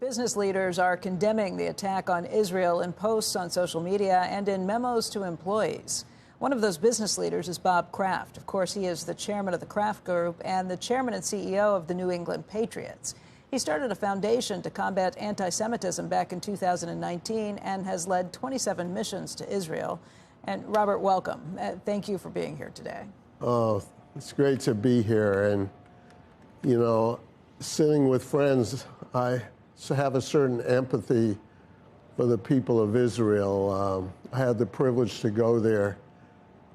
Business leaders are condemning the attack on Israel in posts on social media and in memos to employees. One of those business leaders is Bob Kraft. Of course, he is the chairman of the Kraft Group and the chairman and CEO of the New England Patriots. He started a foundation to combat anti-Semitism back in 2019 and has led 27 missions to Israel. And Robert, welcome. Thank you for being here today. Oh, it's great to be here. And, you know, sitting with friends, I have a certain empathy for the people of Israel. I had the privilege to go there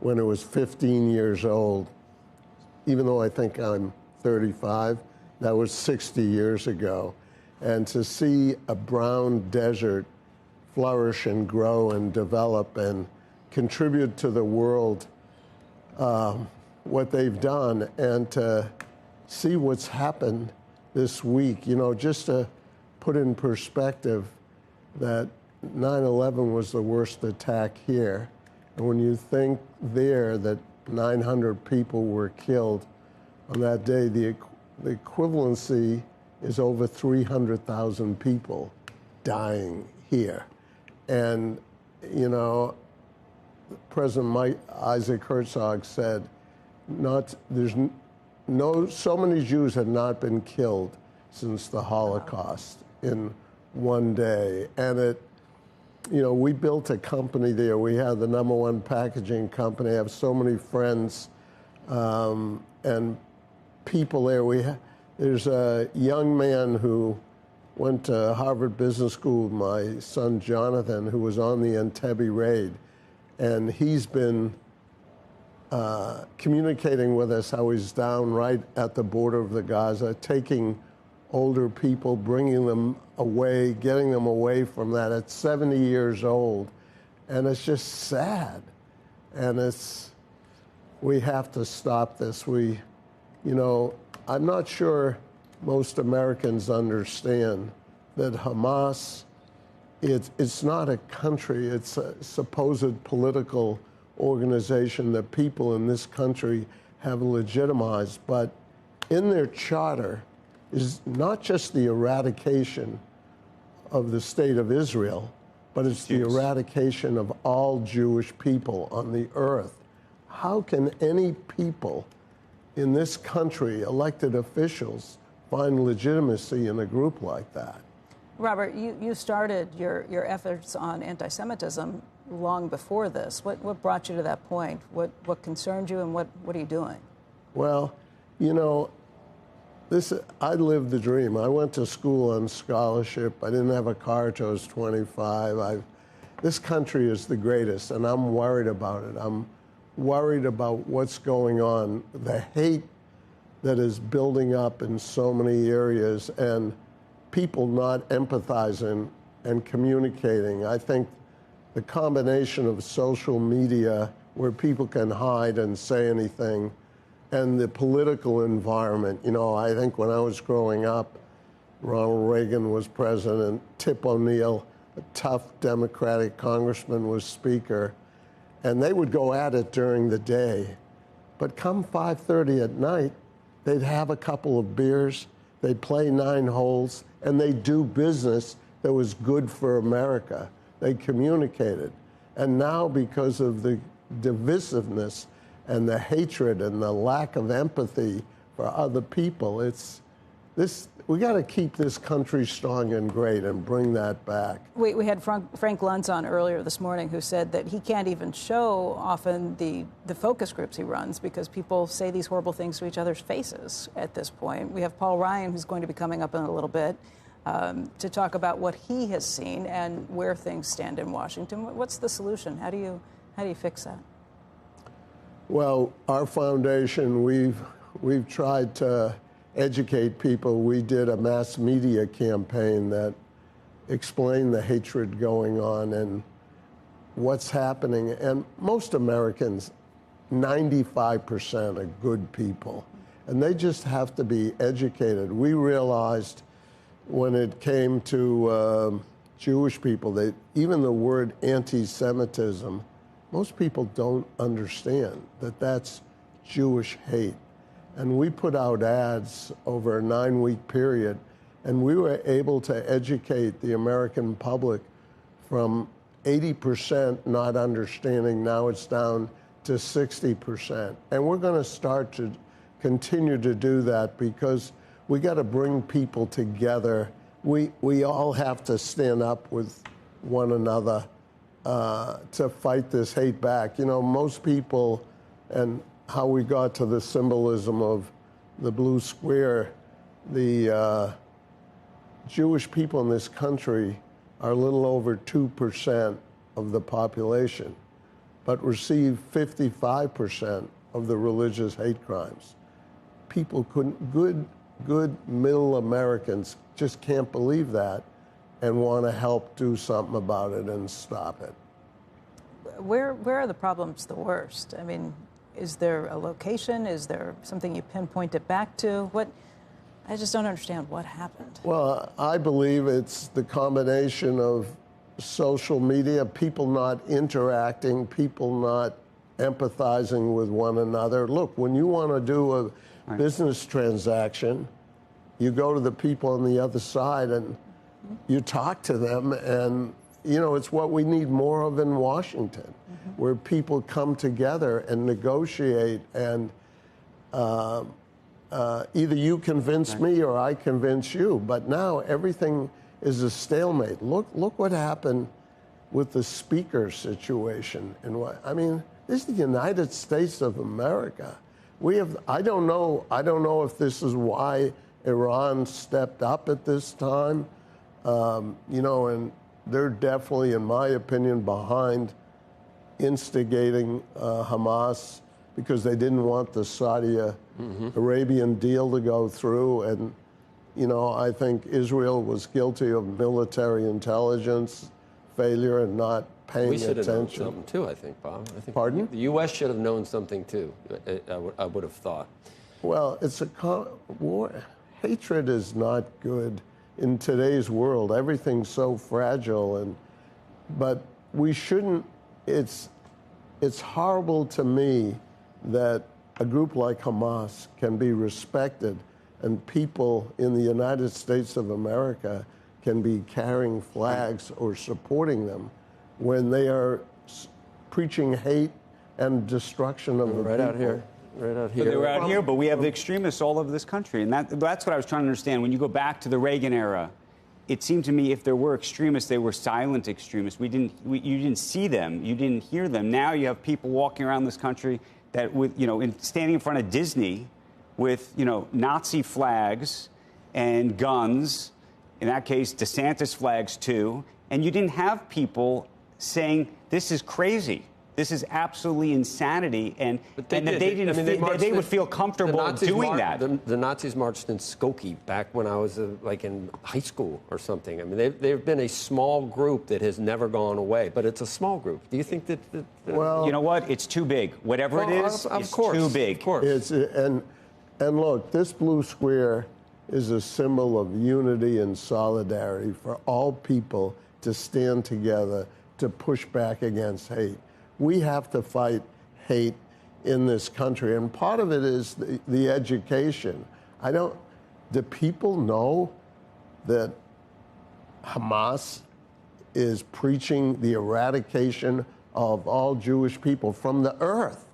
when I was 15 years old. Even though I think I'm 35, that was 60 years ago. And to see a brown desert flourish and grow and develop and contribute to the world what they've done, and to see what's happened this week, you know, just to put in perspective that 9/11 was the worst attack here. And when you think there that 900 people were killed on that day, the equivalency is over 300,000 people dying here. And, you know, President Isaac Herzog said, so many Jews had not been killed since the Holocaust in one day. And you know, we built a company there. We had the #1 packaging company. I have so many friends and people there. There's a young man who went to Harvard Business School, my son Jonathan, who was on the Entebbe raid. And he's been communicating with us how he's down right at the border of the Gaza, taking older people, bringing them away, getting them away from that at 70 years old. And it's just sad. And we have to stop this. You know, I'm not sure most Americans understand that Hamas, it's not a country, it's a supposed political organization that people in this country have legitimized. But in their charter is not just the eradication of the state of Israel, but it's the eradication of all Jewish people on the earth. How can any people in this country, elected officials, find legitimacy in a group like that? Robert, you started your efforts on anti-Semitism long before this. What brought you to that point? What concerned you, and what are you doing? Well, you know, I lived the dream. I went to school on scholarship. I didn't have a car till I was 25. This country is the greatest, and I'm worried about it. I'm worried about what's going on, the hate that is building up in so many areas, and people not empathizing and communicating. I think the combination of social media, where people can hide and say anything, and the political environment. You know, I think when I was growing up, Ronald Reagan was president, Tip O'Neill, a tough Democratic congressman, was speaker, and they would go at it during the day. But come 5:30 at night, they'd have a couple of beers, they'd play 9 holes, and they'd do business that was good for America. They communicated. And now, because of the divisiveness and the hatred and the lack of empathy for other people, we got to keep this country strong and great and bring that back. We had Frank Luntz on earlier this morning, who said that he can't even show often the focus groups he runs because people say these horrible things to each other's faces at this point. We have Paul Ryan, who's going to be coming up in a little bit, to talk about what he has seen and where things stand in Washington. What's the solution? How do you fix that? Well, our foundation, we've tried to educate people. We did a mass media campaign that explained the hatred going on and what's happening. And most Americans, 95% are good people, and they just have to be educated. We realized when it came to Jewish people that even the word anti-Semitism, most people don't understand that that's Jewish hate. And we put out ads over a 9-week period, And we were able to educate the American public from 80% not understanding, now it's down to 60%. And we're going to start to continue to do that because we got to bring people together. We all have to stand up with one another to fight this hate back. You know, most people, and how we got to the symbolism of the blue square, the Jewish people in this country are a little over 2% of the population, but receive 55% of the religious hate crimes. People couldn't, good middle Americans just can't believe that and want to help do something about it and stop it. Where are the problems the worst? I mean, is there a location? Is there something you pinpoint it back to? I just don't understand what happened. Well, I believe it's the combination of social media, people not interacting, people not empathizing with one another. Look, when you want to do a business transaction, you go to the people on the other side and you talk to them, and you know, it's what we need more of in Washington, where people come together and negotiate, and either you convince me or I convince you. But now everything is a stalemate. Look what happened with the speaker situation. And I mean, this is the United States of America. I don't know if this is why Iran stepped up at this time. You know, and they're definitely, in my opinion, behind instigating Hamas because they didn't want the Saudi Arabian deal to go through. And, you know, I think Israel was guilty of military intelligence failure and not paying attention. We should have known something too, I think, Bob. Pardon? The U.S. should have known something too, I would have thought. Well, it's war. Hatred is not good in today's world. Everything's so fragile, but we shouldn't. It's horrible to me that a group like Hamas can be respected and people in the United States of America can be carrying flags or supporting them when they are preaching hate and destruction of the people. Out here. Right out here. But they were out here, but we have the extremists all over this country. And that's what I was trying to understand. When you go back to the Reagan era, it seemed to me if there were extremists, they were silent extremists. You didn't see them. You didn't hear them. Now you have people walking around this country that, standing in front of Disney with, Nazi flags and guns, in that case, DeSantis flags too. And you didn't have people saying, this is crazy. This is absolutely insanity, and they would feel comfortable doing that. The Nazis marched in Skokie back when I was like in high school or something. I mean, they've been a small group that has never gone away, but it's a small group. Do you think that? Well, you know what? It's too big. Whatever it is, it's too big. Of course. And look, this blue square is a symbol of unity and solidarity for all people to stand together to push back against hate. We have to fight hate in this country, and part of it is the education. Do people know that Hamas is preaching the eradication of all Jewish people from the earth?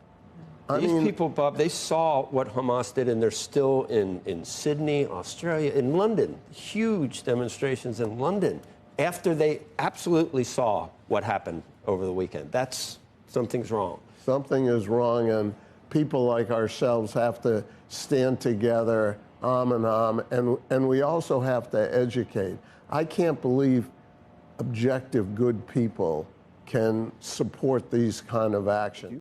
These people, Bob, they saw what Hamas did, and they're still in Sydney, Australia, in London. Huge demonstrations in London after they absolutely saw what happened over the weekend. Something's wrong. Something is wrong, and people like ourselves have to stand together, arm in arm, and we also have to educate. I can't believe objective, good people can support these kind of actions.